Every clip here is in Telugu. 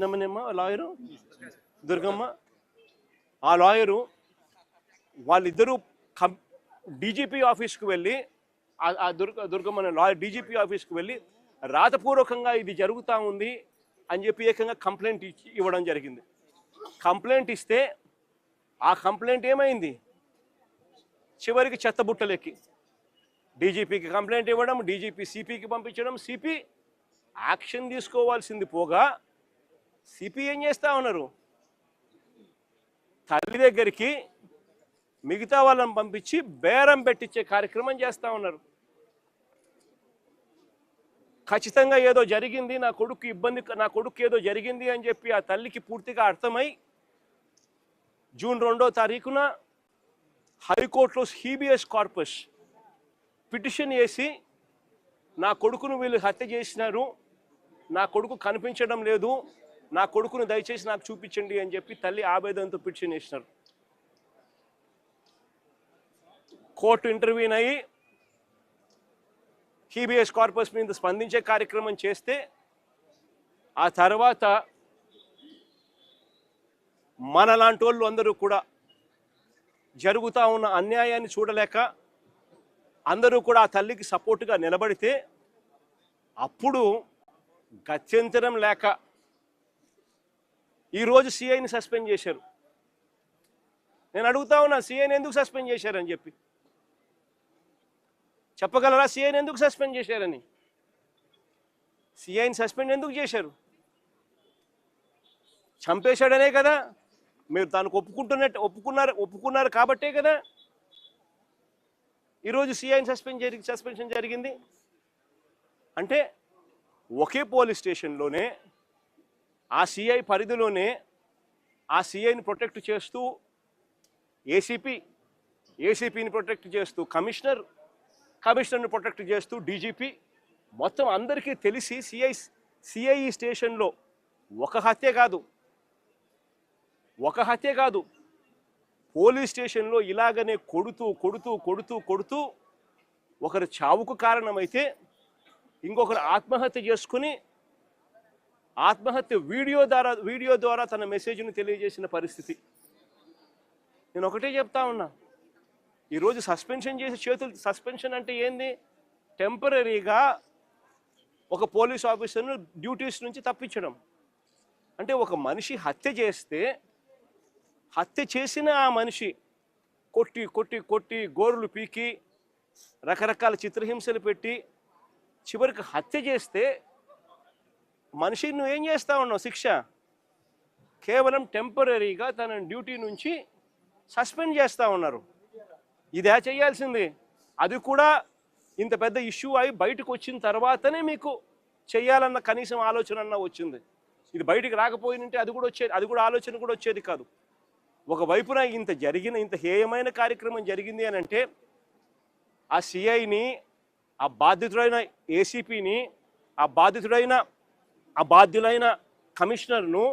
నమ్మనేమ్మ లాయరు దుర్గమ్మ, ఆ లాయరు వాళ్ళిద్దరూ డీజీపీ ఆఫీస్కి వెళ్ళి ఆ దుర్గమ్మ లాయర్ డీజీపీ ఆఫీస్కి వెళ్ళి రాతపూర్వకంగా ఇది జరుగుతూ ఉంది అని చెప్పి ఏకంగా కంప్లైంట్ ఇవ్వడం జరిగింది. కంప్లైంట్ ఇస్తే ఆ కంప్లైంట్ ఏమైంది, చివరికి చెత్తబుట్టలెక్కి డీజీపీకి కంప్లైంట్ ఇవ్వడం, డీజీపీ సిపికి పంపించడం, సిపి యాక్షన్ తీసుకోవాల్సింది పోగా సిపి ఏం చేస్తూ ఉన్నారు, తల్లి దగ్గరికి మిగతా వాళ్ళని పంపించి బేరం పెట్టించే కార్యక్రమం చేస్తూ ఉన్నారు. ఖచ్చితంగా ఏదో జరిగింది, నా కొడుకు ఏదో జరిగింది అని చెప్పి ఆ తల్లికి పూర్తిగా అర్థమై జూన్ 2వ తారీఖున హైకోర్టులో హీబియస్ కార్పస్ పిటిషన్ వేసి నా కొడుకును వీళ్ళు హత్య చేసినారు, నా కొడుకు కనిపించడం లేదు, నా కొడుకును దయచేసి నాకు చూపించండి అని చెప్పి తల్లి ఆవేదనతో పిటిషన్ వేసినారు. కోర్టు ఇంటర్వ్యూన్ అయ్యి హీబియస్ కార్పస్ మీద స్పందించే కార్యక్రమం చేస్తే ఆ తర్వాత మనలాంటి వాళ్ళు అందరూ కూడా జరుగుతూ ఉన్న అన్యాయాన్ని చూడలేక అందరూ కూడా ఆ తల్లికి సపోర్టుగా నిలబడితే అప్పుడు గత్యంతరం లేక ఈరోజు సిఐని సస్పెండ్ చేశారు. నేను అడుగుతా ఉన్నా, సిఐని ఎందుకు సస్పెండ్ చేశారని చెప్పి చెప్పగలరా? సిఐని ఎందుకు సస్పెండ్ చేశారని? సిఐని సస్పెండ్ ఎందుకు చేశారు? చంపేశాడనే కదా, మీరు దానికి ఒప్పుకున్నారు కాబట్టే కదా ఈరోజు సిఐని సస్పెన్షన్ జరిగింది. అంటే ఒకే పోలీస్ స్టేషన్లోనే ఆ సిఐ పరిధిలోనే ఆ సిఐని ప్రొటెక్ట్ చేస్తూ ఏసీపీని ప్రొటెక్ట్ చేస్తూ కమిషనర్ని ప్రొటెక్ట్ చేస్తూ డీజీపీ మొత్తం అందరికీ తెలిసి సిఐ స్టేషన్లో ఒక హత్య కాదు పోలీస్ స్టేషన్లో ఇలాగనే కొడుతూ ఒకరు చావుకు కారణమైతే ఇంకొకరు ఆత్మహత్య చేసుకుని వీడియో ద్వారా తన మెసేజ్ను తెలియజేసిన పరిస్థితి. నేను ఒకటే చెప్తా ఉన్నా, ఈరోజు సస్పెన్షన్ అంటే ఏంది? టెంపరీగా ఒక పోలీస్ ఆఫీసర్ను డ్యూటీస్ నుంచి తప్పించడం. అంటే ఒక మనిషి హత్య చేసిన ఆ మనిషి కొట్టి గోరులు పీకి రకరకాల చిత్రహింసలు పెట్టి చివరికి హత్య చేస్తే మనిషిని నువ్వు ఏం చేస్తా ఉన్నావు? శిక్ష కేవలం టెంపరీగా తన డ్యూటీ నుంచి సస్పెండ్ చేస్తూ ఉన్నారు. ఇదే చేయాల్సింది. అది కూడా ఇంత పెద్ద ఇష్యూ అయి బయటకు వచ్చిన తర్వాతనే మీకు చేయాలన్న కనీసం ఆలోచన అన్న వచ్చింది. ఇది బయటికి రాకపోయినంటే అది కూడా ఆలోచన కూడా వచ్చేది కాదు. ఒకవైపున ఇంత హేయమైన కార్యక్రమం జరిగింది అని అంటే ఆ సిఐని, ఆ బాధితుడైన ఏసీపీని, ఆ బాధ్యులైన కమిషనర్ను,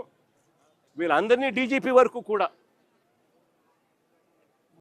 వీళ్ళందరినీ డీజీపీ వరకు కూడా